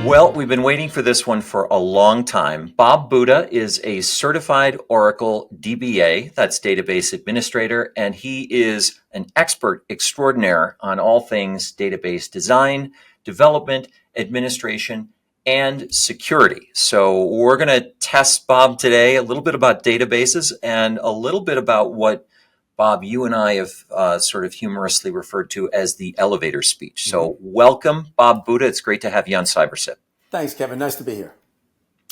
Well, we've been waiting for this one for a long time. Bob Buda is a certified Oracle DBA, that's database administrator, and he is an expert extraordinaire on all things database design, development, administration, and security. So we're going to test Bob today a little bit about databases and a little bit about what Bob, you and I have sort of humorously referred to as the elevator speech. So welcome, Bob Buda. It's great to have you on CyberSip. Thanks, Kevin. Nice to be here.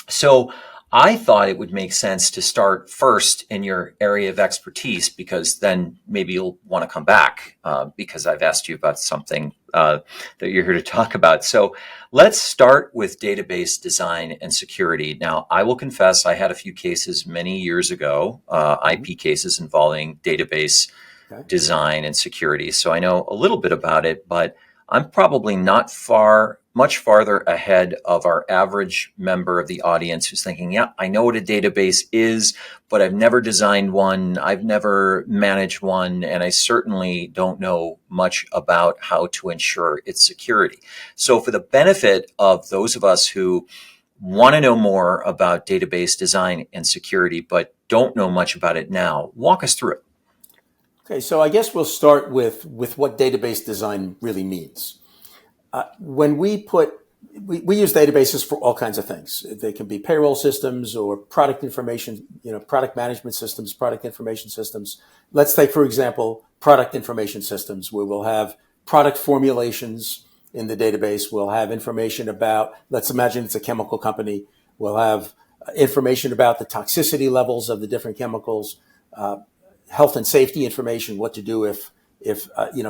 So I thought it would make sense to start first in your area of expertise, because then maybe you'll want to come back because I've asked you about something that you're here to talk about. So let's start with database design and security. Now, I will confess I had a few cases many years ago, IP cases involving database design and security. So I know a little bit about it, but I'm probably not much farther ahead of our average member of the audience who's thinking, yeah, I know what a database is, but I've never designed one, I've never managed one, and I certainly don't know much about how to ensure its security. So for the benefit of those of us who want to know more about database design and security, but don't know much about it now, walk us through it. Okay, so I guess we'll start with what database design really means. When we use databases for all kinds of things. They can be payroll systems or product information, product management systems, product information systems. Let's take, for example, product information systems, where we'll have product formulations in the database. We'll have information about, let's imagine it's a chemical company. We'll have information about the toxicity levels of the different chemicals, health and safety information, what to do if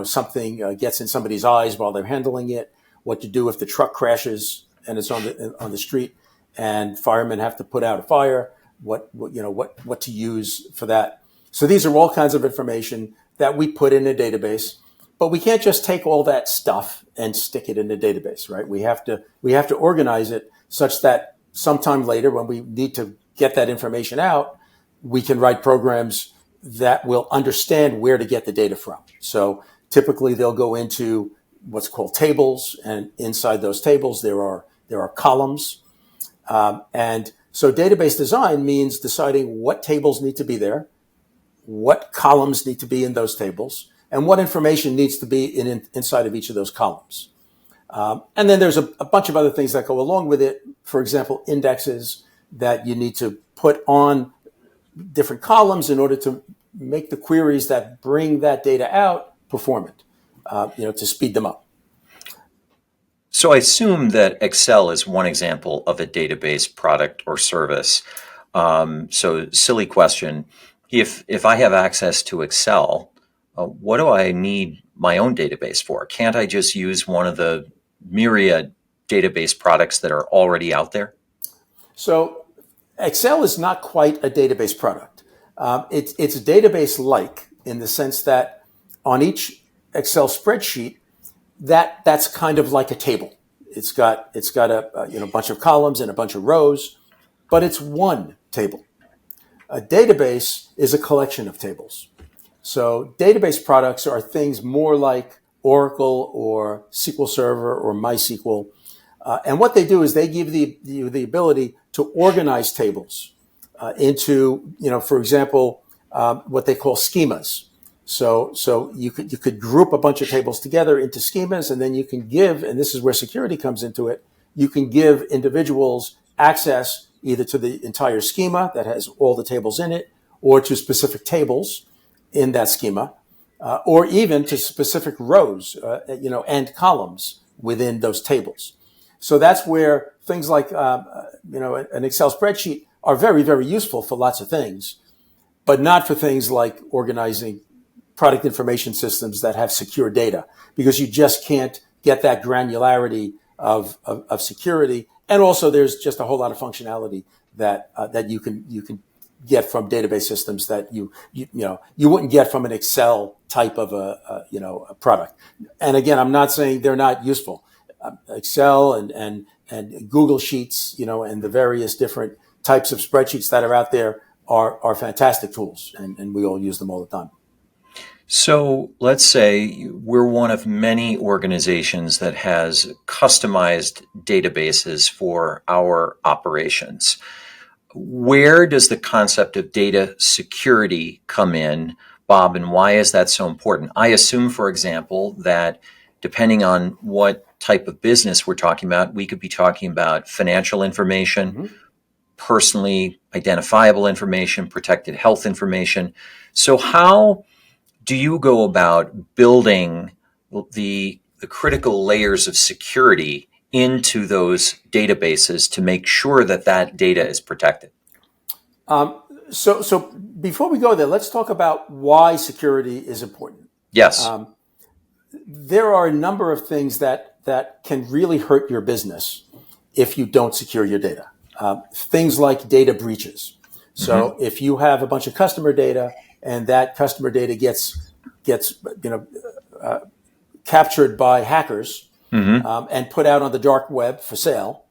something gets in somebody's eyes while they're handling it, what to do if the truck crashes and it's on the street and firemen have to put out a fire, what to use for that. So these are all kinds of information that we put in a database, but we can't just take all that stuff and stick it in a database, right? We have to organize it such that sometime later, when we need to get that information out, we can write programs that will understand where to get the data from. So typically they'll go into what's called tables, and inside those tables there are columns. And so database design means deciding what tables need to be there, what columns need to be in those tables, and what information needs to be inside of each of those columns. And then there's a bunch of other things that go along with it. For example, indexes that you need to put on different columns in order to make the queries that bring that data out performant, to speed them up. So I assume that Excel is one example of a database product or service. So silly question. If I have access to Excel, what do I need my own database for? Can't I just use one of the myriad database products that are already out there? So Excel is not quite a database product. It's database-like in the sense that on each Excel spreadsheet, that's kind of like a table. It's got a bunch of columns and a bunch of rows, but it's one table. A database is a collection of tables. So database products are things more like Oracle or SQL Server or MySQL. And what they do is they give you the ability to organize tables into, for example, what they call schemas. So you could group a bunch of tables together into schemas, and then you can give, and this is where security comes into it, you can give individuals access either to the entire schema that has all the tables in it, or to specific tables in that schema, or even to specific rows, and columns within those tables. So that's where things like, an Excel spreadsheet are very, very useful for lots of things, but not for things like organizing product information systems that have secure data, because you just can't get that granularity of security. And also there's just a whole lot of functionality that you can get from database systems that you wouldn't get from an Excel type of a product. And again, I'm not saying they're not useful. Excel and Google Sheets, and the various different types of spreadsheets that are out there are fantastic tools, and we all use them all the time. So let's say we're one of many organizations that has customized databases for our operations. Where does the concept of data security come in, Bob, and why is that so important? I assume, for example, that depending on what type of business we're talking about, we could be talking about financial information, Mhm. personally identifiable information, protected health information. So, how do you go about building the critical layers of security into those databases to make sure that that data is protected? Um, so before we go there, let's talk about why security is important. Yes. Um, there are a number of things that can really hurt your business if you don't secure your data. Things like data breaches. Mm-hmm. So if you have a bunch of customer data and that customer data gets captured by hackers Mm-hmm. and put out on the dark web for sale,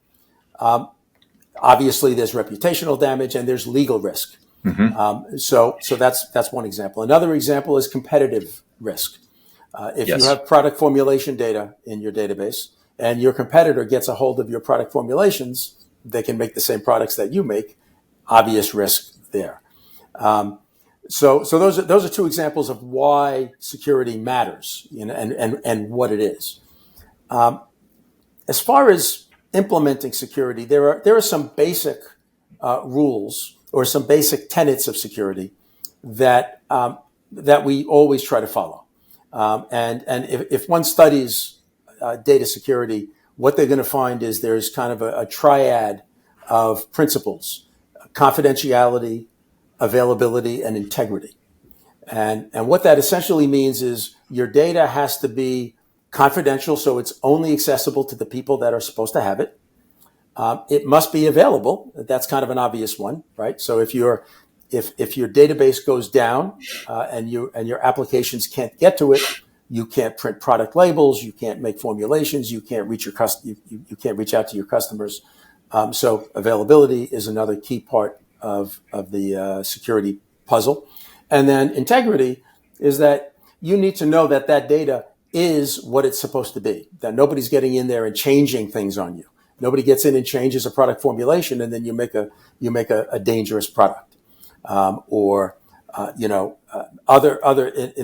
obviously there's reputational damage and there's legal risk. Mm-hmm. So that's one example. Another example is competitive risk. If you Yes. have product formulation data in your database and your competitor gets a hold of your product formulations, they can make the same products that you make. Obvious risk there. So those are two examples of why security matters, and what it is. As far as implementing security, there are some basic rules or some basic tenets of security that we always try to follow. And if one studies data security, what they're going to find is there's kind of a triad of principles: confidentiality, availability, and integrity. And what that essentially means is your data has to be confidential, so it's only accessible to the people that are supposed to have it. It must be available. That's kind of an obvious one, right? So if your database goes down and your applications can't get to it, you can't print product labels, you can't make formulations, you can't reach you can't reach out to your customers. So availability is another key part of the security puzzle. And then integrity is that you need to know that that data is what it's supposed to be, that nobody's getting in there and changing things on you. Nobody gets in and changes a product formulation, and then you make a dangerous product, or in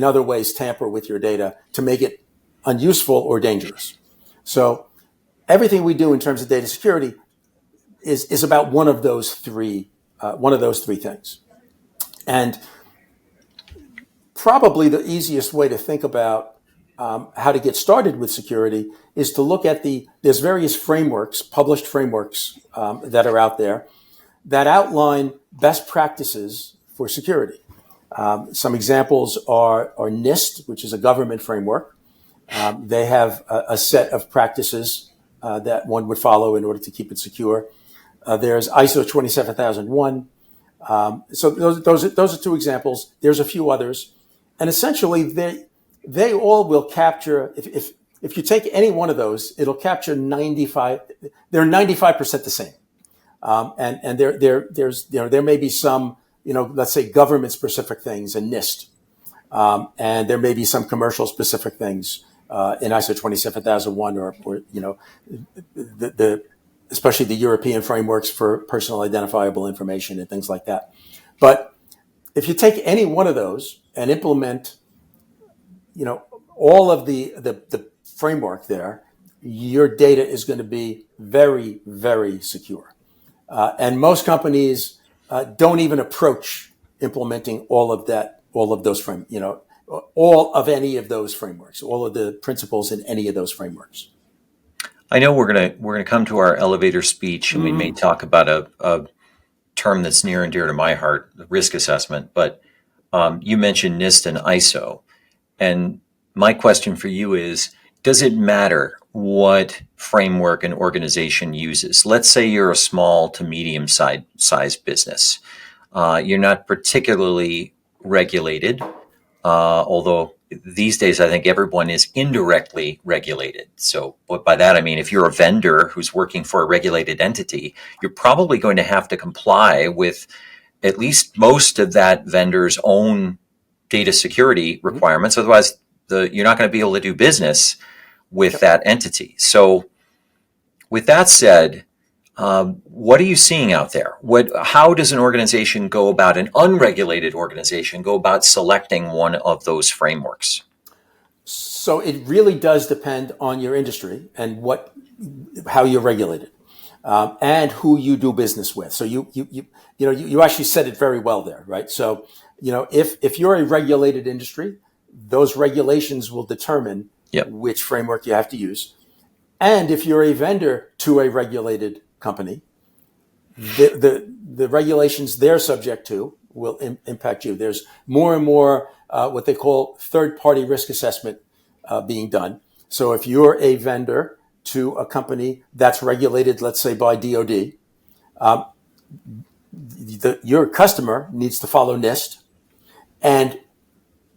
other ways tamper with your data to make it unuseful or dangerous. So everything we do in terms of data security is about one of those three things. And probably the easiest way to think about how to get started with security is to look at there's various frameworks, published frameworks that are out there that outline best practices for security. Some examples are NIST, which is a government framework. They have a set of practices that one would follow in order to keep it secure. There's ISO 27001. So those are two examples. There's a few others. And essentially, they all will capture, if you take any one of those, it'll capture 95, they're 95% the same. And there may be some, let's say government specific things in NIST. And there may be some commercial specific things in ISO 27001 or especially the European frameworks for personal identifiable information and things like that. But if you take any one of those and implement, all of the framework there, your data is going to be very, very secure. And most companies don't even approach implementing all of those all of any of those frameworks, all of the principles in any of those frameworks. I know we're gonna come to our elevator speech, and we may talk about a term that's near and dear to my heart, the risk assessment. But you mentioned NIST and ISO, and my question for you is: does it matter what framework an organization uses? Let's say you're a small to medium sized business. You're not particularly regulated, although these days I think everyone is indirectly regulated. So, what by that I mean, if you're a vendor who's working for a regulated entity, you're probably going to have to comply with at least most of that vendor's own data security requirements. Otherwise, you're not going to be able to do business with that entity. So with that said, what are you seeing out there? How does an organization go about, an unregulated organization, go about selecting one of those frameworks? So it really does depend on your industry and how you're regulated, and who you do business with. So you actually said it very well there, right? So if you're a regulated industry, those regulations will determine which framework you have to use. And if you're a vendor to a regulated company, the regulations they're subject to will impact you. There's more and more what they call third-party risk assessment being done. So if you're a vendor to a company that's regulated, let's say by DoD, your customer needs to follow NIST, and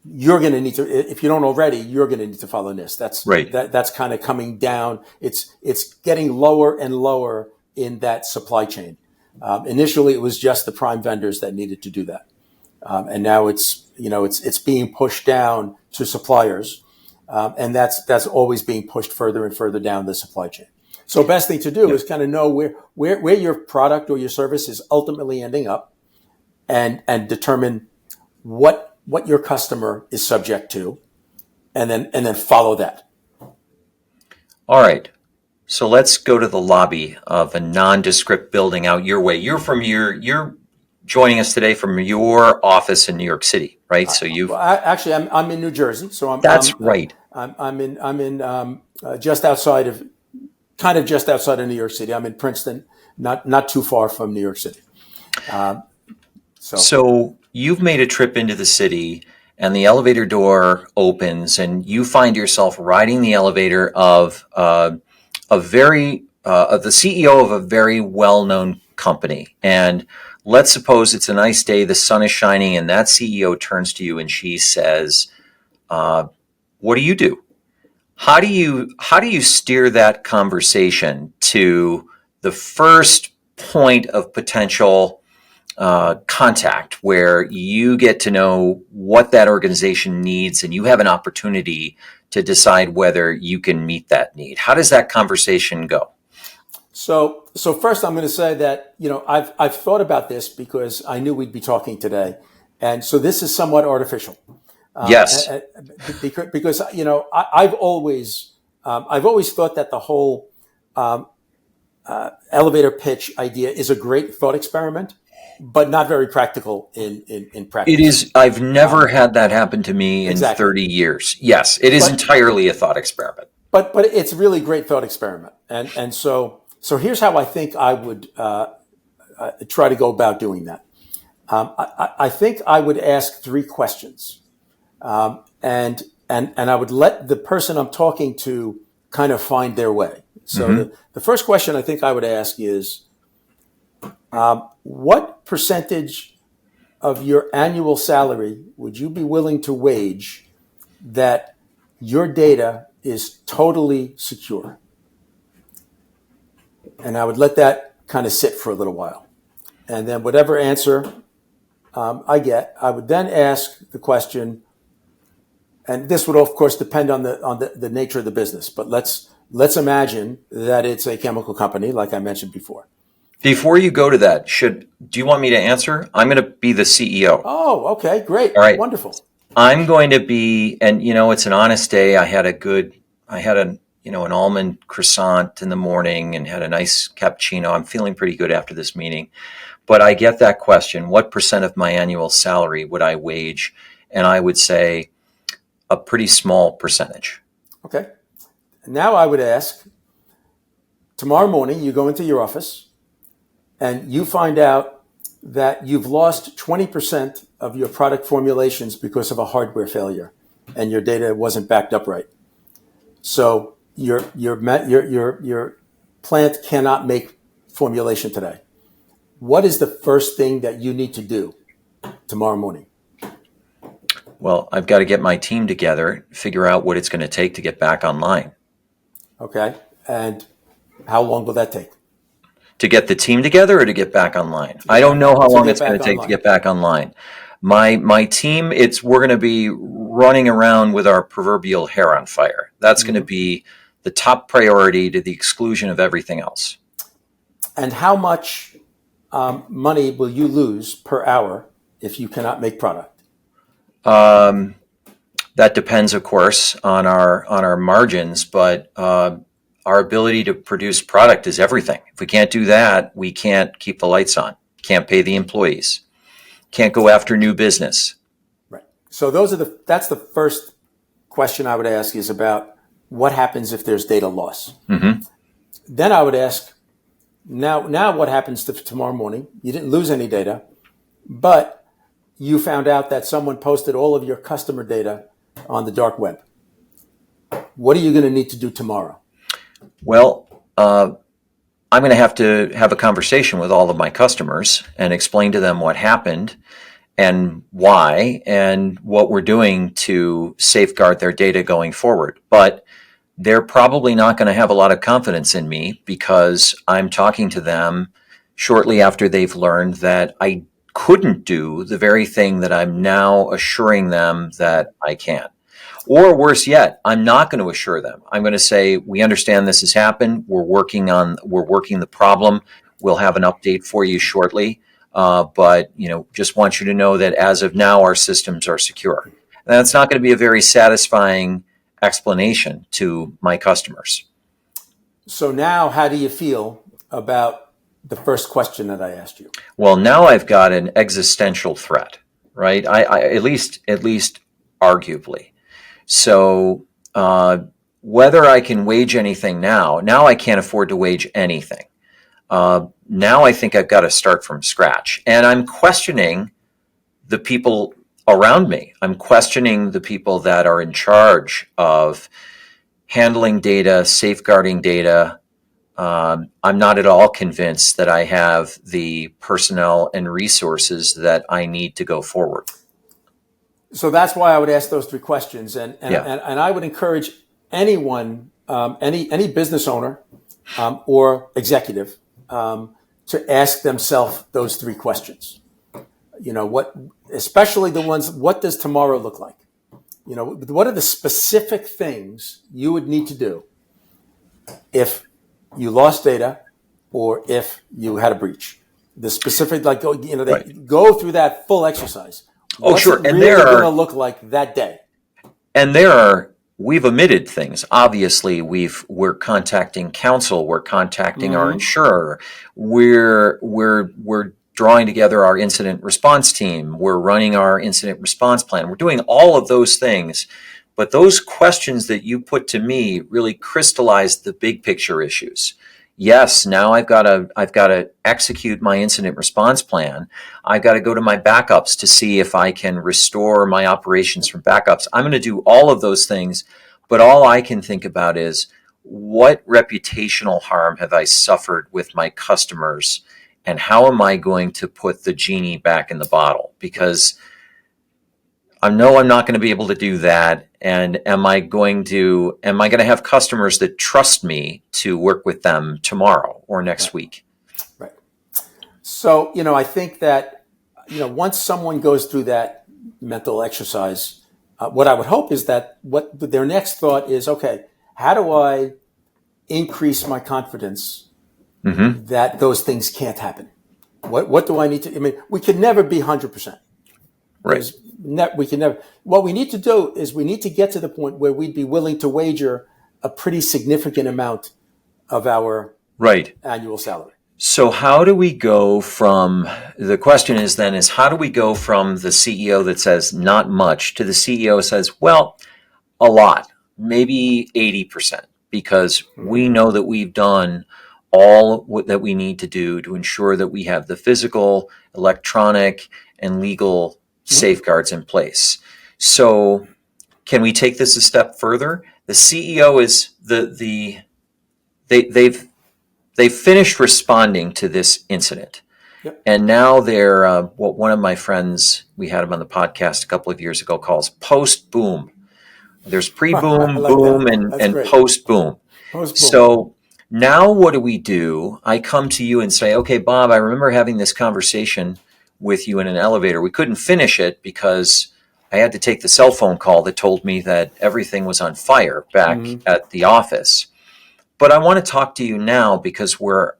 you're going to need to, if you don't already, you're going to need to follow NIST. That's right. That's kind of coming down. It's getting lower and lower in that supply chain. Initially, it was just the prime vendors that needed to do that, and now it's being pushed down to suppliers, and that's always being pushed further and further down the supply chain. So, best thing to do is kind of know where your product or your service is ultimately ending up, and determine what your customer is subject to, and then follow that. All right. So let's go to the lobby of a nondescript building out your way. You're joining us today from your office in New York City, right? So actually I'm in New Jersey, so right. I'm in just outside of New York City. I'm in Princeton, not too far from New York City. So you've made a trip into the city, and the elevator door opens, and you find yourself riding the elevator of the CEO of a very well-known company. And let's suppose it's a nice day, the sun is shining, and that CEO turns to you and she says, "What do you do?" How do you steer that conversation to the first point of potential contact where you get to know what that organization needs and you have an opportunity to decide whether you can meet that need? How does that conversation go? So first I'm going to say that, I've thought about this because I knew we'd be talking today. And so this is somewhat artificial. Yes. Because, I've always thought that the whole elevator pitch idea is a great thought experiment, but not very practical in practice. It is. I've never had that happen to me in 30 years. Yes, it is entirely a thought experiment. But it's a really great thought experiment. And so here's how I think I would try to go about doing that. I think I would ask 3 questions. And I would let the person I'm talking to kind of find their way. So the first question I think I would ask is, what percentage of your annual salary would you be willing to wage that your data is totally secure? And I would let that kind of sit for a little while. And then whatever answer I get, I would then ask the question, and this would of course depend on the nature of the business, but let's imagine that it's a chemical company, like I mentioned before. Before you go to that, do you want me to answer? I'm going to be the CEO. Oh, okay, great. All right. Wonderful. I'm going to be, and it's an honest day. I had an almond croissant in the morning and had a nice cappuccino. I'm feeling pretty good after this meeting. But I get that question, what percent of my annual salary would I wage? And I would say a pretty small percentage. Okay. Now I would ask, tomorrow morning you go into your office and you find out that you've lost 20% of your product formulations because of a hardware failure and your data wasn't backed up right. So your plant cannot make formulation today. What is the first thing that you need to do tomorrow morning? Well, I've got to get my team together, figure out what it's going to take to get back online. Okay. And how long will that take? To get the team together or to get back online? I don't know how long it's going to take to get back online. My team, we're going to be running around with our proverbial hair on fire. That's going to be the top priority to the exclusion of everything else. And how much money will you lose per hour if you cannot make product? That depends, of course, on our margins, but our ability to produce product is everything. If we can't do that, we can't keep the lights on. Can't pay the employees. Can't go after new business. Right. So that's the first question I would ask is about what happens if there's data loss. Mm-hmm. Then I would ask, now what happens to tomorrow morning? You didn't lose any data, but you found out that someone posted all of your customer data on the dark web. What are you going to need to do tomorrow? Well, I'm going to have a conversation with all of my customers and explain to them what happened and why and what we're doing to safeguard their data going forward. But they're probably not going to have a lot of confidence in me because I'm talking to them shortly after they've learned that I couldn't do the very thing that I'm now assuring them that I can. Or worse yet, I'm not going to assure them. I'm going to say, we understand this has happened. We're working the problem. We'll have an update for you shortly. But just want you to know that as of now, our systems are secure. And that's not going to be a very satisfying explanation to my customers. So now how do you feel about the first question that I asked you? Well, now I've got an existential threat, right? I at least arguably. So whether I can wage anything now I can't afford to wage anything. Now I think I've got to start from scratch. And I'm questioning the people around me. I'm questioning the people that are in charge of handling data, safeguarding data. I'm not at all convinced that I have the personnel and resources that I need to go forward. So that's why I would ask those three questions. And I would encourage anyone, any business owner or executive to ask themselves those three questions. Especially the ones, what does tomorrow look like? What are the specific things you would need to do if you lost data or if you had a breach? The specific, go through that full exercise. What's sure. And really going to look like that day? And we've omitted things. Obviously, we're contacting counsel. We're contacting our insurer. We're drawing together our incident response team. We're running our incident response plan. We're doing all of those things. But those questions that you put to me really crystallized the big picture issues. Yes, now I've got to execute my incident response plan. I've got to go to my backups to see if I can restore my operations from backups. I'm going to do all of those things, but all I can think about is what reputational harm have I suffered with my customers, and how am I going to put the genie back in the bottle? Because I know I'm not going to be able to do that. And am I going to have customers that trust me to work with them tomorrow or next week? Right. So, I think that, once someone goes through that mental exercise, what I would hope is that what their next thought is, okay, how do I increase my confidence that those things can't happen? What do I need to, we can never be 100%. Right. We can never. What we need to do is we need to get to the point where we'd be willing to wager a pretty significant amount of our annual salary. So how do we go from, the question is how do we go from the CEO that says not much to the CEO says, well, a lot, maybe 80%, because we know that we've done all that we need to do to ensure that we have the physical, electronic, and legal safeguards in place. So can we take this a step further? The CEO is they've finished responding to this incident. Yep. And now they're what one of my friends, we had him on the podcast a couple of years ago, calls post-boom. There's pre-boom, boom, and post-boom. So now what do? I come to you and say, okay, Bob, I remember having this conversation with you in an elevator. We couldn't finish it because I had to take the cell phone call that told me that everything was on fire back Mm-hmm. at the office. But I want to talk to you now because we're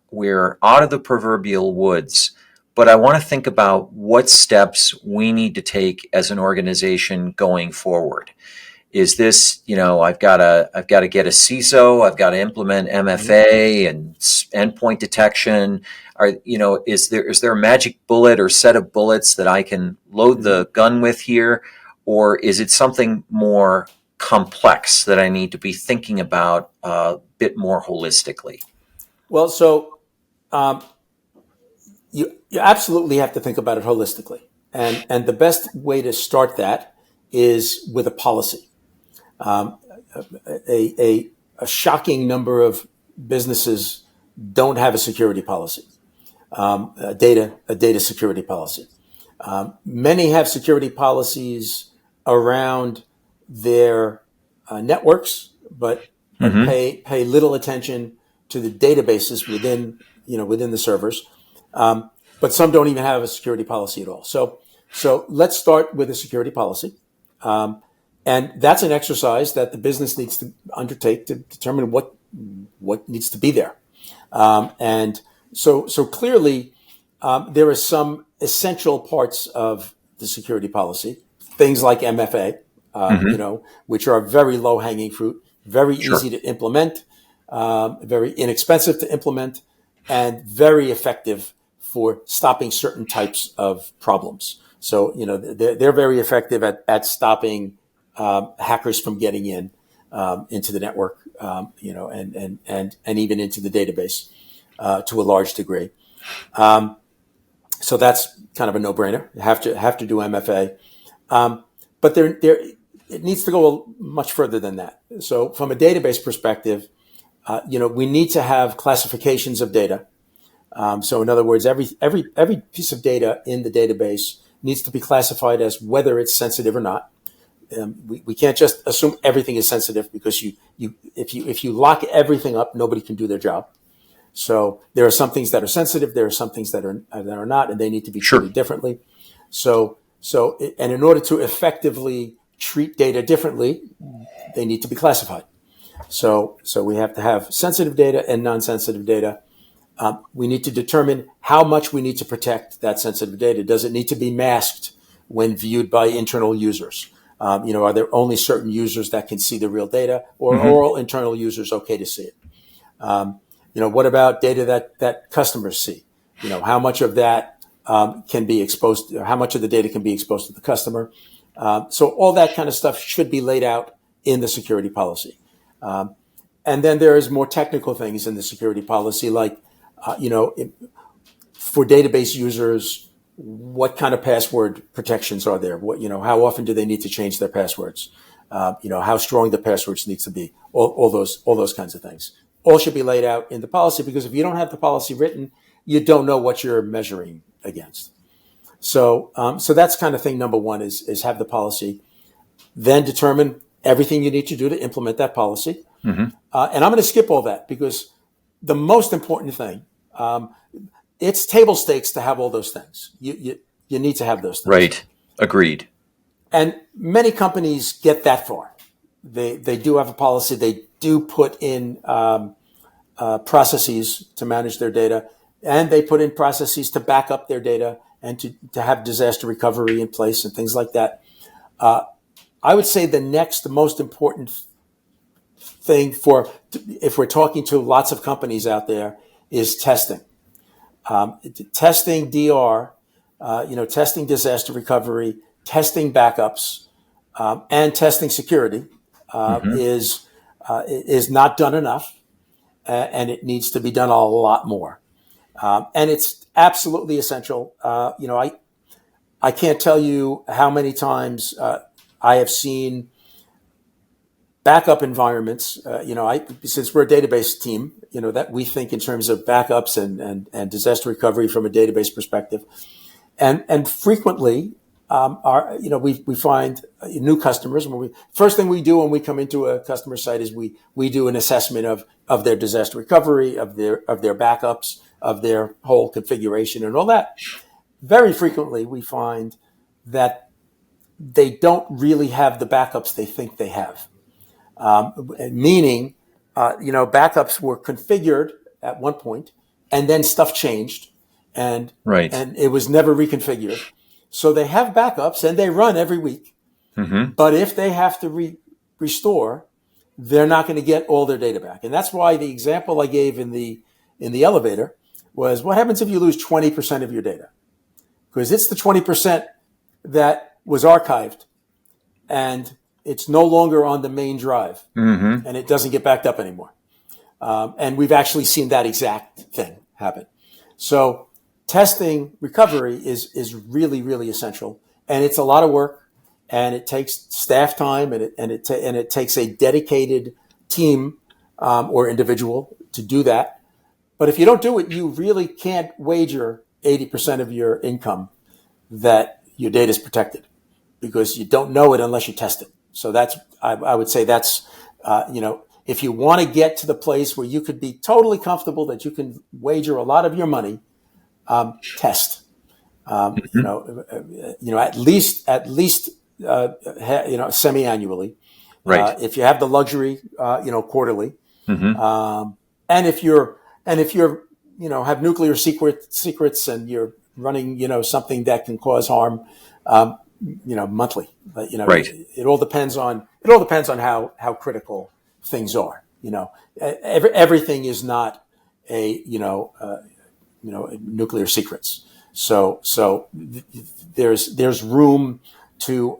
out of the proverbial woods. But I want to think about what steps we need to take as an organization going forward. Is this, I've got to get a CISO, I've got to implement MFA and endpoint detection. Is there a magic bullet or set of bullets that I can load Mm-hmm. the gun with here, or is it something more complex that I need to be thinking about a bit more holistically? Well, so um, you absolutely have to think about it holistically, and the best way to start that is with a policy. Um, a shocking number of businesses don't have a security policy, a data security policy. Many have security policies around their networks, but Mm-hmm. pay little attention to the databases within the servers. But some don't even have a security policy at all. So let's start with a security policy. And that's an exercise that the business needs to undertake to determine what needs to be there. And so clearly, there are some essential parts of the security policy, things like MFA, Mm-hmm. which are very low hanging fruit, very Sure. easy to implement, very inexpensive to implement, and very effective for stopping certain types of problems. So, they're very effective at stopping hackers from getting into the network, and even into the database to a large degree. So that's kind of a no-brainer. You have to do MFA, but there it needs to go much further than that. So from a database perspective, we need to have classifications of data. So in other words, every piece of data in the database needs to be classified as whether it's sensitive or not. We can't just assume everything is sensitive, because if you lock everything up, nobody can do their job. So there are some things that are sensitive, there are some things that are not, and they need to be Sure. treated differently. And in order to effectively treat data differently, they need to be classified. So we have to have sensitive data and non-sensitive data. We need to determine how much we need to protect that sensitive data. Does it need to be masked when viewed by internal users? Are there only certain users that can see the real data, or Mm-hmm. are all internal users okay to see it? What about data that customers see? How much of that can be exposed, or how much of the data can be exposed to the customer? So all that kind of stuff should be laid out in the security policy. And then there is more technical things in the security policy, like, for database users, what kind of password protections are there? How often do they need to change their passwords? How strong the passwords needs to be? All those kinds of things. All should be laid out in the policy, because if you don't have the policy written, you don't know what you're measuring against. So that's kind of thing number one, is have the policy, then determine everything you need to do to implement that policy. Mm-hmm. And I'm going to skip all that, because the most important thing, it's table stakes to have all those things. You need to have those things. Right. Agreed. And many companies get that far. They do have a policy. They do put in processes to manage their data, and they put in processes to back up their data, and to have disaster recovery in place and things like that. I would say the next most important thing, if we're talking to lots of companies out there, is testing. Testing DR, testing disaster recovery, testing backups, and testing security Mm-hmm. is not done enough, and it needs to be done a lot more. And it's absolutely essential. I can't tell you how many times I have seen backup environments. Since we're a database team, that we think in terms of backups and disaster recovery from a database perspective, and frequently, we find new customers. First thing we do when we come into a customer site is we do an assessment of their disaster recovery, of their backups, of their whole configuration and all that. very frequently we find that they don't really have the backups they think they have. Meaning, backups were configured at one point, and then stuff changed, and Right. and it was never reconfigured. So they have backups, and they run every week. Mm-hmm. But if they have to restore, they're not going to get all their data back. And that's why the example I gave in the elevator was, what happens if you lose 20% of your data? Because it's the 20% that was archived, and it's no longer on the main drive, Mm-hmm. and it doesn't get backed up anymore. And we've actually seen that exact thing happen. So testing recovery is really, really essential, and it's a lot of work, and it takes staff time, and it takes a dedicated team or individual to do that. But if you don't do it, you really can't wager 80% of your income that your data is protected, because you don't know it unless you test it. So I would say that's, if you want to get to the place where you could be totally comfortable that you can wager a lot of your money, test. Mm-hmm. At least semi-annually. Right. If you have the luxury, quarterly. Mm-hmm. And if you're have nuclear secrets, and you're running something that can cause harm, monthly. But Right. it all depends on how critical things are. Everything is not a nuclear secrets. So there's room to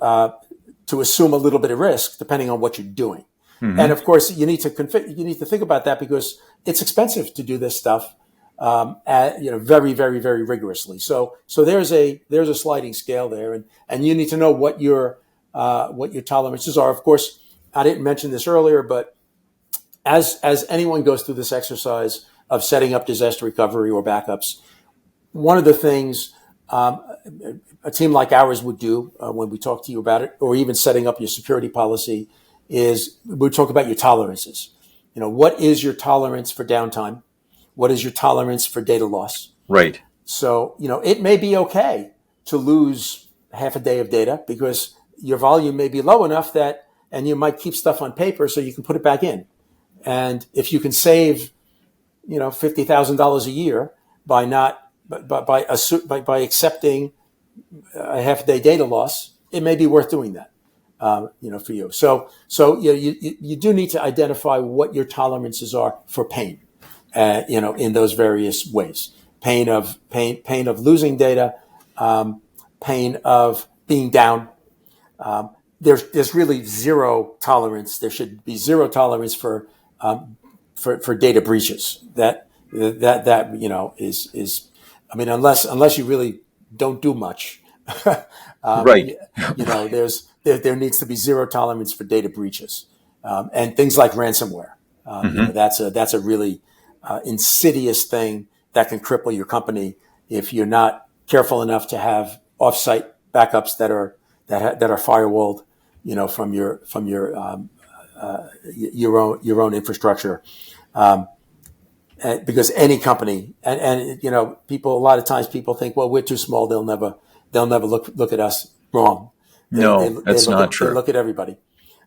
assume a little bit of risk depending on what you're doing. Mm-hmm. And of course, you need to think about that, because it's expensive to do this stuff, very, very, very rigorously. So there's a sliding scale there, and you need to know what your tolerances are. Of course, I didn't mention this earlier, but as anyone goes through this exercise of setting up disaster recovery or backups, one of the things a team like ours would do when we talk to you about it, or even setting up your security policy, is we talk about your tolerances. What is your tolerance for downtime? What is your tolerance for data loss? Right. So, it may be okay to lose half a day of data, because your volume may be low enough and you might keep stuff on paper so you can put it back in. And if you can save, $50,000 a year by accepting a half a day data loss, it may be worth doing that, for you. So you do need to identify what your tolerances are for pain, in those various ways. Pain of losing data, pain of being down. There's really zero tolerance. There should be zero tolerance for data breaches. That is. I mean, unless you really don't do much, Right. there needs to be zero tolerance for data breaches, and things like ransomware. Mm-hmm. That's a really insidious thing that can cripple your company if you're not careful enough to have offsite backups that are firewalled, from your own infrastructure. Because any company, and people, a lot of times people think, well, we're too small, they'll never look at us. Wrong. No, that's not They true. look at everybody.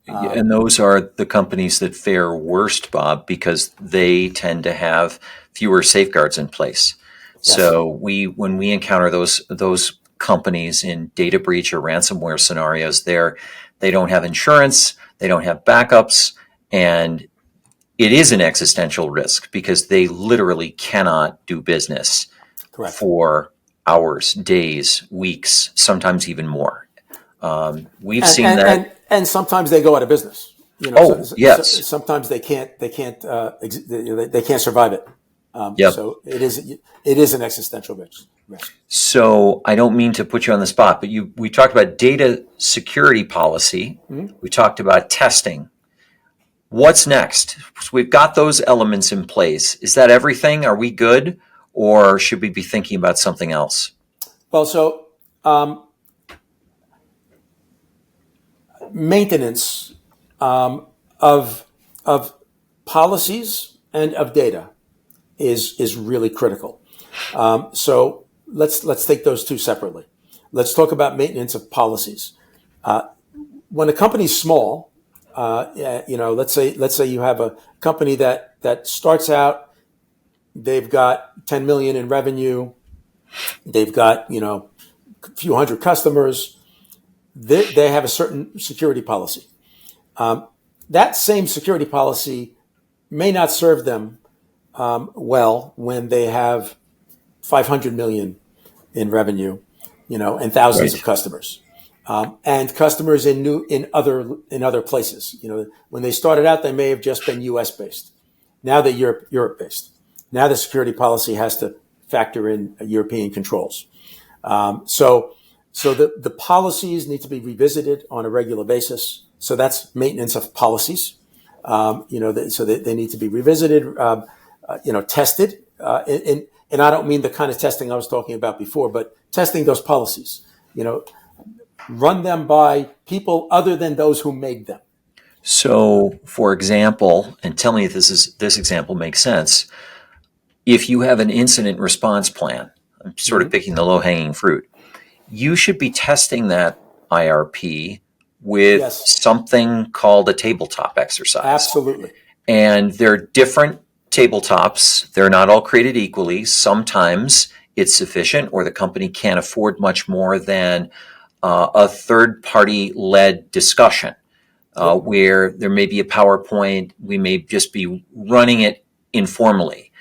And those are the companies that fare worst, Bob, because they tend to have fewer safeguards in place. Yes. So when we encounter those companies in data breach or ransomware scenarios, they don't have insurance, they don't have backups, and it is an existential risk because they literally cannot do business Correct. for hours, days, weeks, sometimes even more. We've seen that. And sometimes they go out of business. Yes. Sometimes they can't survive it. Yep. So it is an existential risk. So I don't mean to put you on the spot, but we talked about data security policy. Mm-hmm. We talked about testing. What's next? So we've got those elements in place. Is that everything? Are we good? Or should we be thinking about something else? Well, so maintenance of policies and of data is really critical. So let's take those two separately. Let's talk about maintenance of policies. When a company's small, let's say you have a company that starts out, they've got 10 million in revenue, they've got a few hundred customers. They have a certain security policy. That same security policy may not serve them well when they have 500 million in revenue, and thousands of Right. customers, and customers in other places. When they started out, they may have just been U.S. based. Now they're Europe based. Now the security policy has to factor in European controls. So the policies need to be revisited on a regular basis. So that's maintenance of policies. So they need to be revisited, tested. And I don't mean the kind of testing I was talking about before, but testing those policies. Run them by people other than those who made them. So, for example, and tell me if this example makes sense. If you have an incident response plan, I'm sort of picking the low hanging fruit. You should be testing that IRP with Yes, something called a tabletop exercise. absolutely. And they're different tabletops. They're not all created equally. Sometimes it's sufficient, or the company can't afford much more than a third party led discussion where there may be a PowerPoint. We may just be running it informally.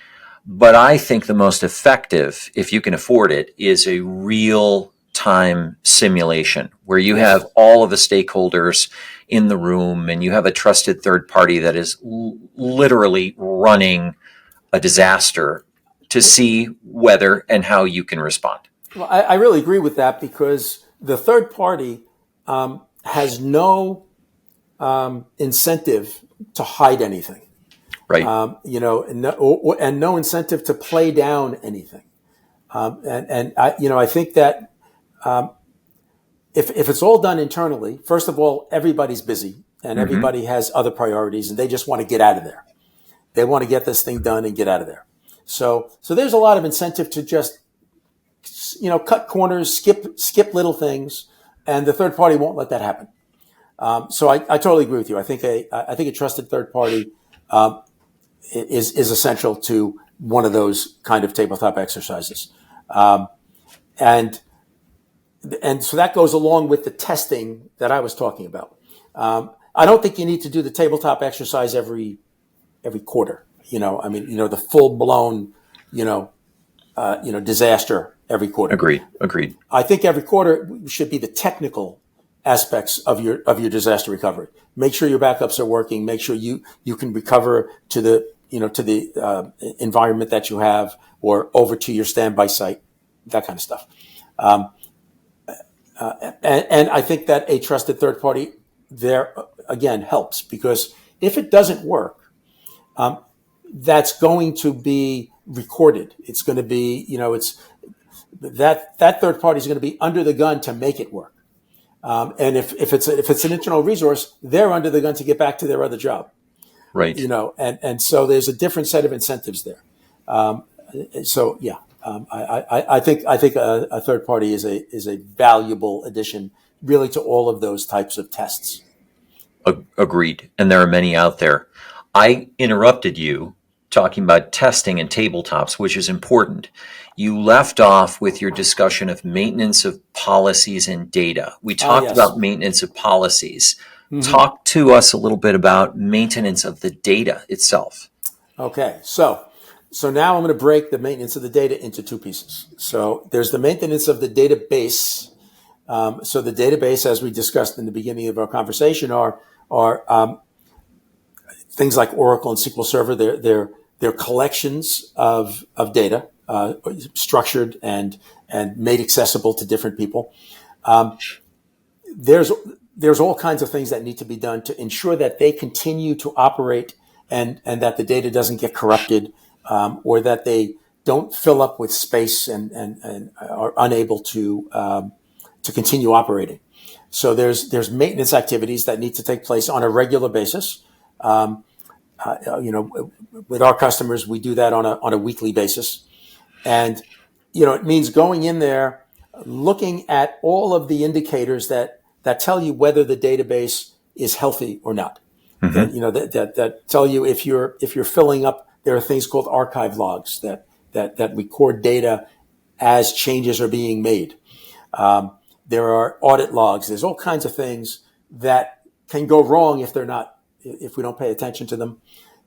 But I think the most effective, if you can afford it, is a real time simulation where you have all of the stakeholders in the room and you have a trusted third party that is literally running a disaster to see whether and how you can respond. Well, I really agree with that because the third party has no incentive to hide anything. Right. And no incentive to play down anything. I think that if it's all done internally, first of all, everybody's busy and everybody has other priorities, and they just want to get out of there. They want to get this thing done and get out of there. So there's a lot of incentive to just cut corners, skip little things, and the third party won't let that happen. So I totally agree with you. I think a trusted third party is essential to one of those kind of tabletop exercises, and so that goes along with the testing that I was talking about. I don't think you need to do the tabletop exercise every quarter. The full blown disaster every quarter. Agreed. I think every quarter should be the technical aspects of your disaster recovery. Make sure your backups are working. Make sure you can recover to the environment that you have, or over to your standby site, that kind of stuff. And I think that a trusted third party there again helps, because if it doesn't work, that's going to be recorded. It's going to be, that third party is going to be under the gun to make it work. And if it's an internal resource, they're under the gun to get back to their other job. Right. And so there's a different set of incentives there. I think a third party is a valuable addition, really, to all of those types of tests. Agreed. And there are many out there. I interrupted you talking about testing and tabletops, which is important. You left off with your discussion of maintenance of policies and data. We talked about maintenance of policies. Mm-hmm. Talk to us a little bit about maintenance of the data itself. Okay, so now I'm going to break the maintenance of the data into two pieces. So there's the maintenance of the database. So the database, as we discussed in the beginning of our conversation, are things like Oracle and SQL Server. They're collections of data, structured and made accessible to different people. There's all kinds of things that need to be done to ensure that they continue to operate, and that the data doesn't get corrupted, or that they don't fill up with space and are unable to continue operating. So there's maintenance activities that need to take place on a regular basis. With our customers, we do that on a weekly basis, and it means going in there, looking at all of the indicators that tell you whether the database is healthy or not. Hmm. That tell you if you're filling up. There are things called archive logs that record data as changes are being made. There are audit logs. There's all kinds of things that can go wrong if we don't pay attention to them.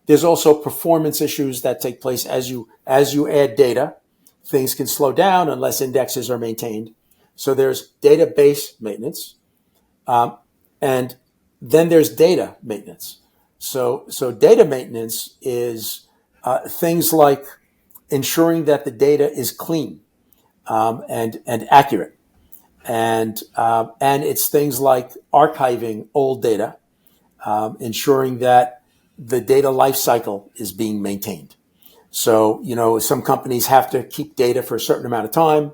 There's also performance issues that take place as you add data. Things can slow down unless indexes are maintained. So there's database maintenance, and then there's data maintenance. So data maintenance is things like ensuring that the data is clean and accurate, and it's things like archiving old data, ensuring that the data lifecycle is being maintained. So, some companies have to keep data for a certain amount of time,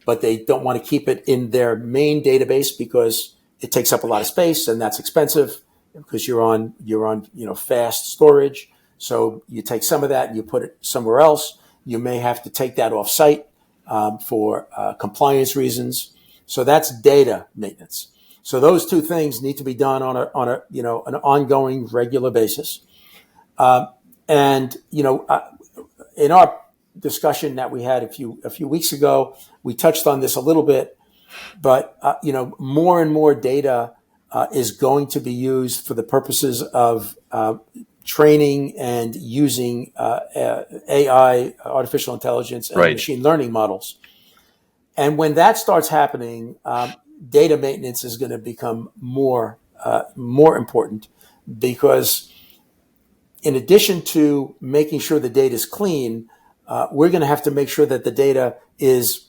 but they don't want to keep it in their main database because it takes up a lot of space and that's expensive because you're on fast storage. So you take some of that and you put it somewhere else. You may have to take that off site for compliance reasons. So that's data maintenance. So those two things need to be done on an ongoing, regular basis. In our discussion that we had a few weeks ago, we touched on this a little bit, but more and more data is going to be used for the purposes of training and using AI, artificial intelligence, and Right. machine learning models. And when that starts happening, data maintenance is going to become more important, because in addition to making sure the data is clean, we're going to have to make sure that the data is,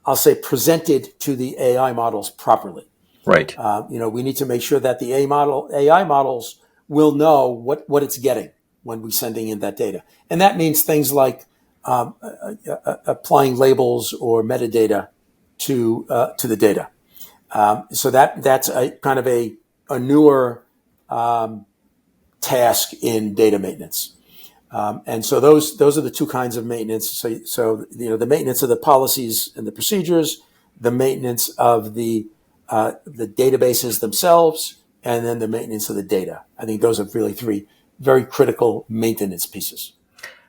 I'll say, presented to the AI models properly. Right. We need to make sure that the AI models will know what it's getting when we're sending in that data. And that means things like applying labels or metadata to the data. So that's a kind of a newer task in data maintenance. And so those are the two kinds of maintenance. So the maintenance of the policies and the procedures, the maintenance of the databases themselves, and then the maintenance of the data. I think those are really three very critical maintenance pieces.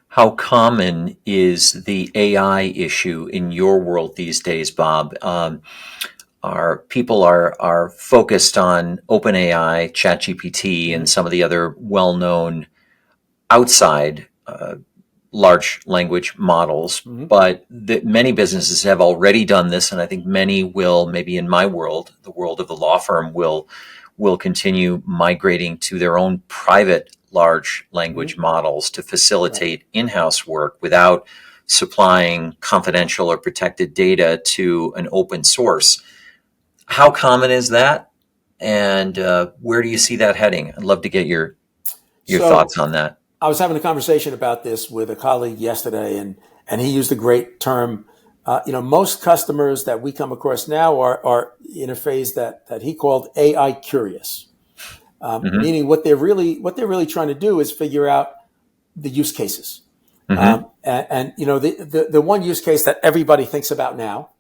How common is the AI issue in your world these days, Bob? Our people are focused on OpenAI, ChatGPT, and some of the other well-known outside large language models, but many businesses have already done this, and I think many will, maybe in my world, the world of the law firm, will continue migrating to their own private large language models to facilitate in-house work without supplying confidential or protected data to an open source. How common is that, and where do you see that heading? I'd love to get your So thoughts on that. I was having a conversation about this with a colleague yesterday, and he used a great term. Most customers that we come across now are in a phase that he called AI curious, meaning what they're really trying to do is figure out the use cases. The one use case that everybody thinks about now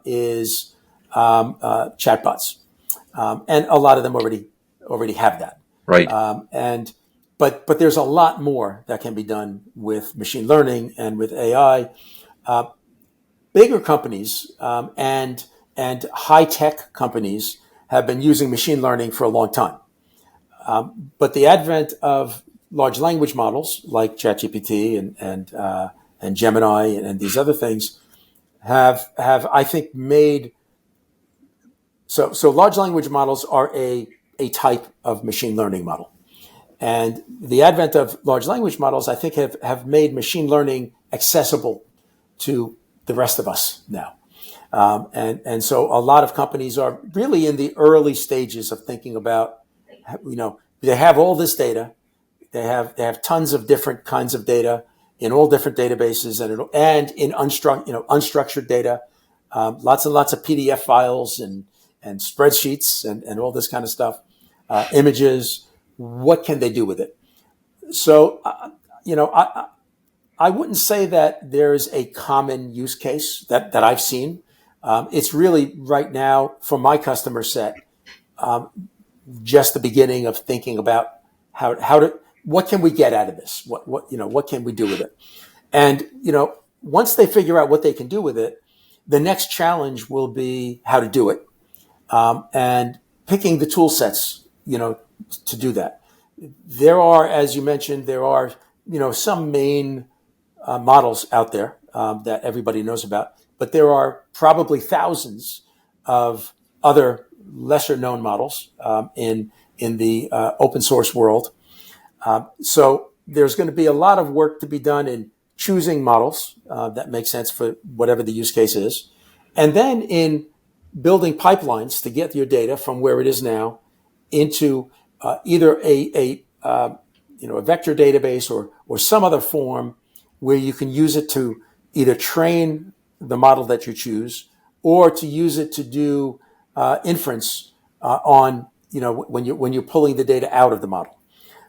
is chatbots, and a lot of them already have that. Right. But there's a lot more that can be done with machine learning and with AI. Bigger companies and high tech companies have been using machine learning for a long time. But the advent of large language models like ChatGPT and Gemini and these other things have I think made so large language models are a type of machine learning model. And the advent of large language models, I think, have made machine learning accessible to the rest of us now. And so a lot of companies are really in the early stages of thinking about, they have all this data. They have tons of different kinds of data in all different databases and in unstructured data, lots and lots of PDF files and spreadsheets and all this kind of stuff, images. What can they do with it? So, I wouldn't say that there's a common use case that I've seen. It's really right now for my customer set, just the beginning of thinking about what can we get out of this? What can we do with it? And, once they figure out what they can do with it, the next challenge will be how to do it, and picking the tool sets, to do that. There are, as you mentioned, some main models out there that everybody knows about, but there are probably thousands of other lesser known models in the open source world. So there's going to be a lot of work to be done in choosing models that make sense for whatever the use case is, and then in building pipelines to get your data from where it is now into either a vector database or some other form where you can use it to either train the model that you choose or to use it to do inference on when you're pulling the data out of the model.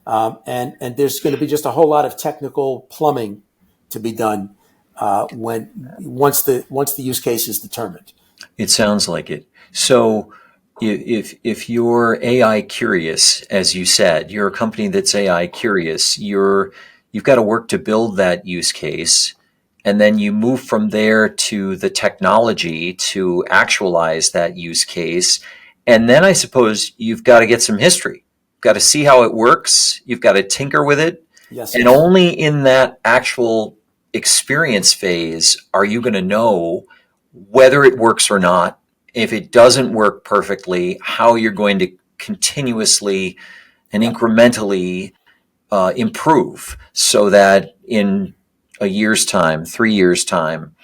And there's going to be just a whole lot of technical plumbing to be done once the use case is determined. It sounds like it. So if you're AI curious, as you said, you're a company that's AI curious, you've got to work to build that use case, and then you move from there to the technology to actualize that use case. And then I suppose you've got to get some history. You've got to see how it works. You've got to tinker with it. Yes. And only in that actual experience phase are you going to know whether it works or not. If it doesn't work perfectly, how you're going to continuously and incrementally improve so that in a year's time, 3 years' time,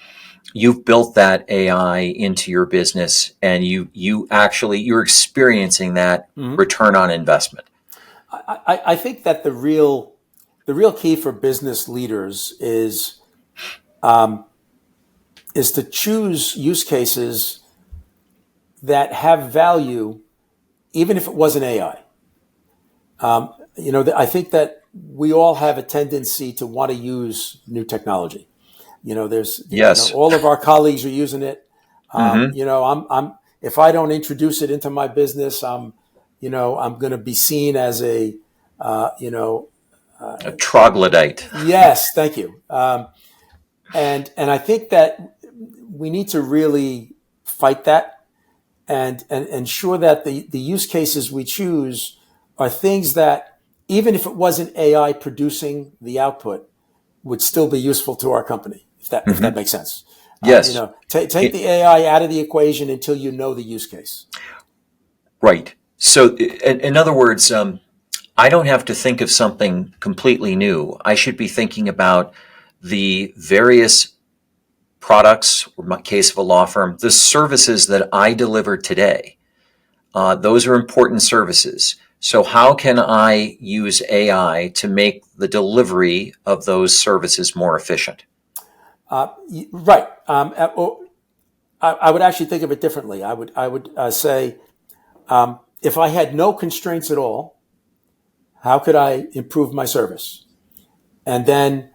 you've built that AI into your business and you're experiencing that return on investment. I think that the real key for business leaders is to choose use cases that have value, even if it wasn't AI. I think that we all have a tendency to want to use new technology. Yes. All of our colleagues are using it. Mm-hmm. I'm if I don't introduce it into my business, I'm going to be seen as a troglodyte. Yes, thank you. And I think that we need to really fight that and ensure that the use cases we choose are things that, even if it wasn't AI producing the output, would still be useful to our company, if that makes sense. Yes. Take the AI out of the equation until you know the use case. Right. So, in other words, I don't have to think of something completely new. I should be thinking about the various products, or in my case of a law firm, the services that I deliver today. Those are important services. So how can I use AI to make the delivery of those services more efficient? Right. I would actually think of it differently. I would say, if I had no constraints at all, how could I improve my service? And then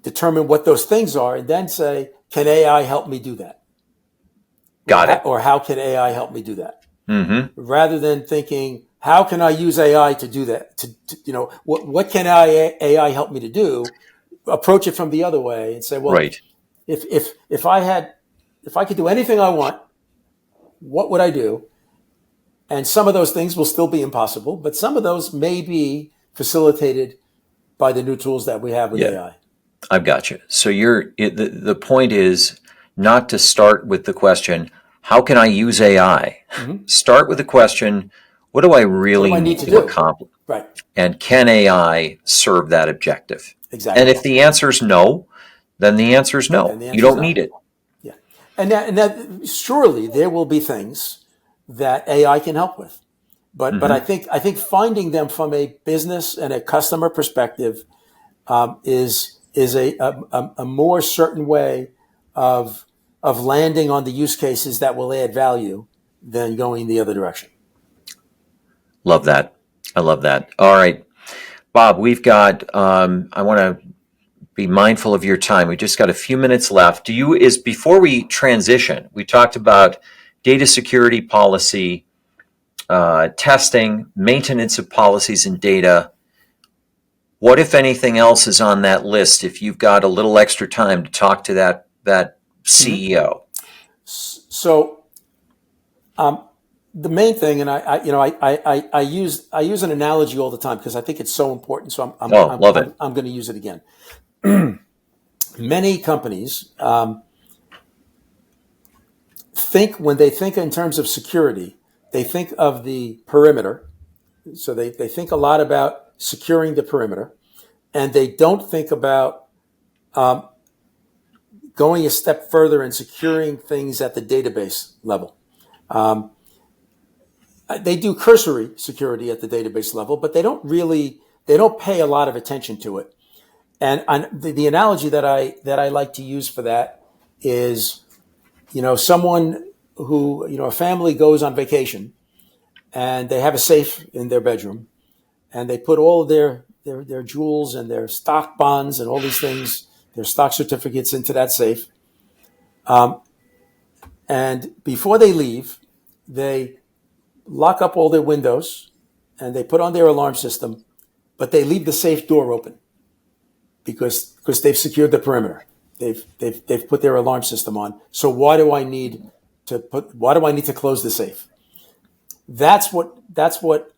determine what those things are, and then say, can AI help me do that? Got it. Or how can AI help me do that? Mm-hmm. Rather than thinking, how can I use AI to do that? What can AI help me to do? Approach it from the other way and say, well, Right. if I could do anything I want, what would I do? And some of those things will still be impossible, but some of those may be facilitated by the new tools that we have with AI. I've got you. So the point is not to start with the question, how can I use AI? Mm-hmm. Start with the question, what do I really need to accomplish? Right. And can AI serve that objective? Exactly. And if the answer is no, then the answer is no. You don't need it. Yeah. And that surely there will be things that AI can help with. But I think finding them from a business and a customer perspective is a more certain way of landing on the use cases that will add value than going the other direction. Love that. I love that. All right, Bob, we've got, I want to be mindful of your time. We just got a few minutes left. Before we transition, we talked about data security policy, testing, maintenance of policies and data. What, if anything else, is on that list if you've got a little extra time to talk to that CEO? So, the main thing, and I use an analogy all the time because I think it's so important. So Love it. I'm going to use it again. Many companies when they think in terms of security, they think of the perimeter. So they think a lot about securing the perimeter, and they don't think about going a step further and securing things at the database level. They do cursory security at the database level, but they don't pay a lot of attention to it. And the analogy that I like to use for that is, someone who, a family goes on vacation and they have a safe in their bedroom and they put all of their jewels and their stock bonds and all these things, their stock certificates into that safe. And before they leave, they lock up all their windows and they put on their alarm system, but they leave the safe door open because they've secured the perimeter. They've put their alarm system on. So why do I need to close the safe? That's what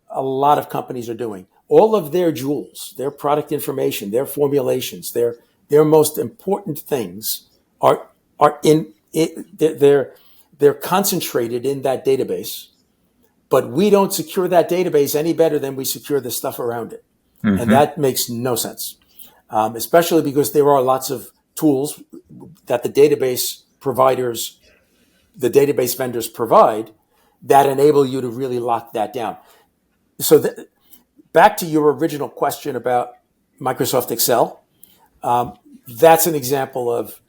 a lot of companies are doing. All of their jewels, their product information, their formulations, their most important things are they're concentrated in that database. But we don't secure that database any better than we secure the stuff around it. Mm-hmm. And that makes no sense, especially because there are lots of tools that the database vendors provide that enable you to really lock that down. So back to your original question about Microsoft Excel, that's an example of,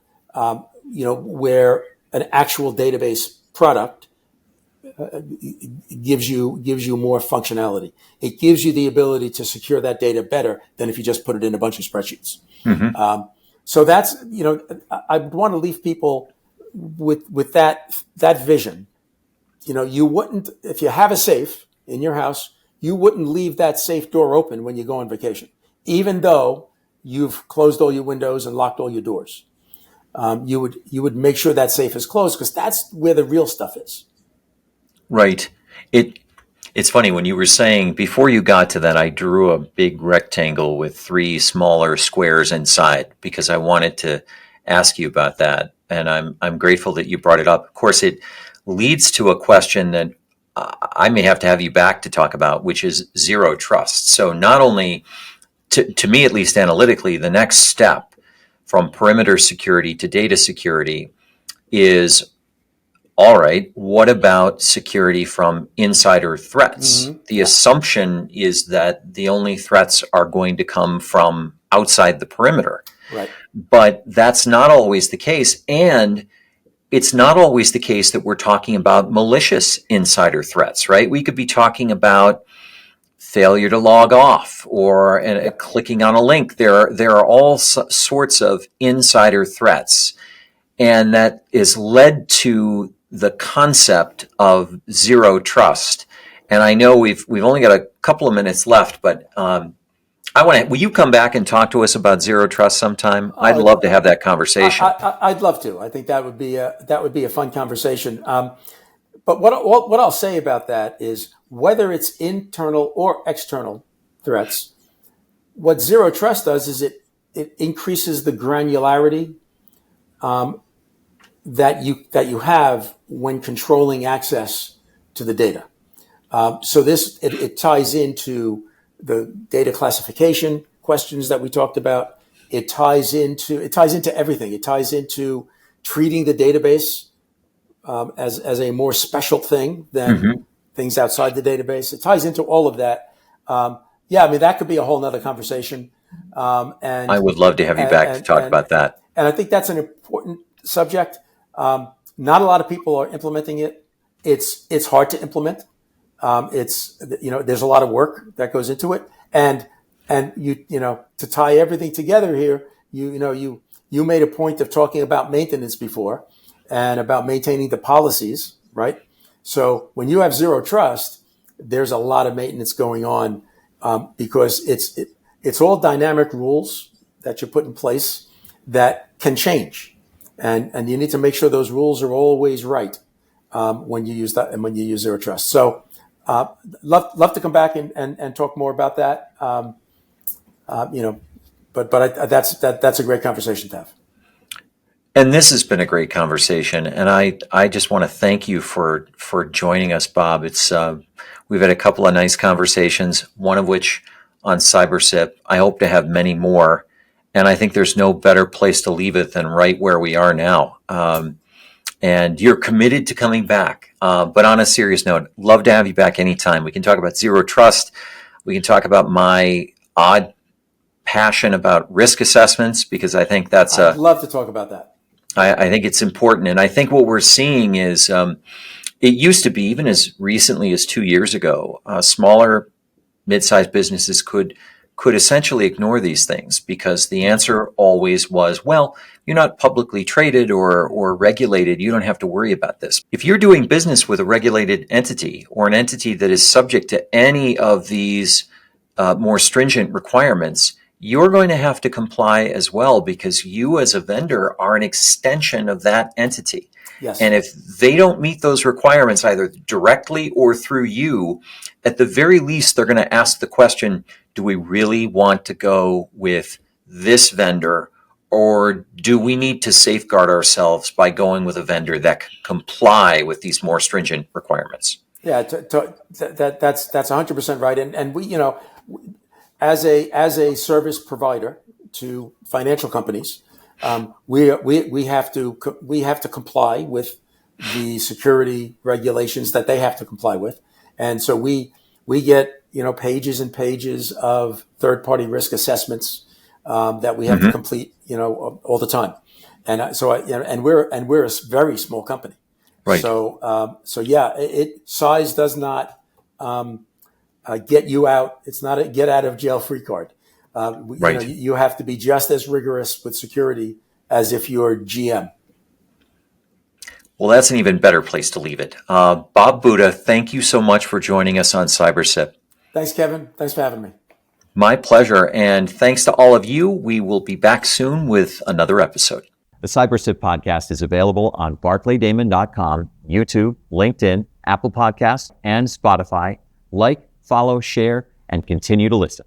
where an actual database product gives you more functionality. It gives you the ability to secure that data better than if you just put it in a bunch of spreadsheets. Mm-hmm. So that's, I want to leave people with that vision. You wouldn't, if you have a safe in your house, you wouldn't leave that safe door open when you go on vacation, even though you've closed all your windows and locked all your doors. You would make sure that safe is closed because that's where the real stuff is. Right. It's funny when you were saying before you got to that, I drew a big rectangle with 3 smaller squares inside because I wanted to ask you about that, and I'm grateful that you brought it up. Of course, it leads to a question that I may have to have you back to talk about, which is zero trust. So not only, to me at least analytically, the next step from perimeter security to data security is, all right, what about security from insider threats? Mm-hmm. The assumption is that the only threats are going to come from outside the perimeter. Right. But that's not always the case. And it's not always the case that we're talking about malicious insider threats, right? We could be talking about failure to log off or clicking on a link. There are all sorts of insider threats. And that is led to the concept of zero trust. And I know we've only got a couple of minutes left, but will you come back and talk to us about zero trust sometime? I'd love to have that conversation. I'd love to. I think that would be a fun conversation. But what I'll say about that is whether it's internal or external threats, what zero trust does is it increases the granularity that you have when controlling access to the data. So it ties into the data classification questions that we talked about. It ties into everything. It ties into treating the database as a more special thing than things outside the database. It ties into all of that. That could be a whole nother conversation. And I would love to have you back to talk about that. And I think that's an important subject. Not a lot of people are implementing it. It's hard to implement. There's a lot of work that goes into it. And to tie everything together here, you made a point of talking about maintenance before and about maintaining the policies, right? So when you have zero trust, there's a lot of maintenance going on because it's all dynamic rules that you put in place that can change, and you need to make sure those rules are always right when you use that and when you use zero trust. So love to come back and talk more about that. That's a great conversation to have. And this has been a great conversation, and I just want to thank you for joining us, Bob. It's we've had a couple of nice conversations, one of which on CyberSip. I hope to have many more, and I think there's no better place to leave it than right where we are now. And you're committed to coming back. But on a serious note, love to have you back anytime. We can talk about zero trust. We can talk about my odd passion about risk assessments, because I think that's I'd love to talk about that. I think it's important. And I think what we're seeing is it used to be, even as recently as 2 years ago, smaller, mid-sized businesses could essentially ignore these things because the answer always was, well, you're not publicly traded or regulated. You don't have to worry about this. If you're doing business with a regulated entity or an entity that is subject to any of these more stringent requirements, you're going to have to comply as well, because you as a vendor are an extension of that entity. Yes. And if they don't meet those requirements either directly or through you, at the very least, they're going to ask the question, do we really want to go with this vendor, or do we need to safeguard ourselves by going with a vendor that can comply with these more stringent requirements? Yeah, that's 100% right. And we, as a service provider to financial companies, we have to comply with the security regulations that they have to comply with, and so we get pages and pages of third-party risk assessments that we have to complete all the time, and we're a very small company, right? So size does not get you out. It's not a get out of jail free card. Right. You have to be just as rigorous with security as if you're GM. Well, that's an even better place to leave it. Bob Buda, thank you so much for joining us on CyberSip. Thanks, Kevin. Thanks for having me. My pleasure. And thanks to all of you. We will be back soon with another episode. The CyberSip podcast is available on barclaydamon.com, YouTube, LinkedIn, Apple Podcasts, and Spotify. Like, follow, share, and continue to listen.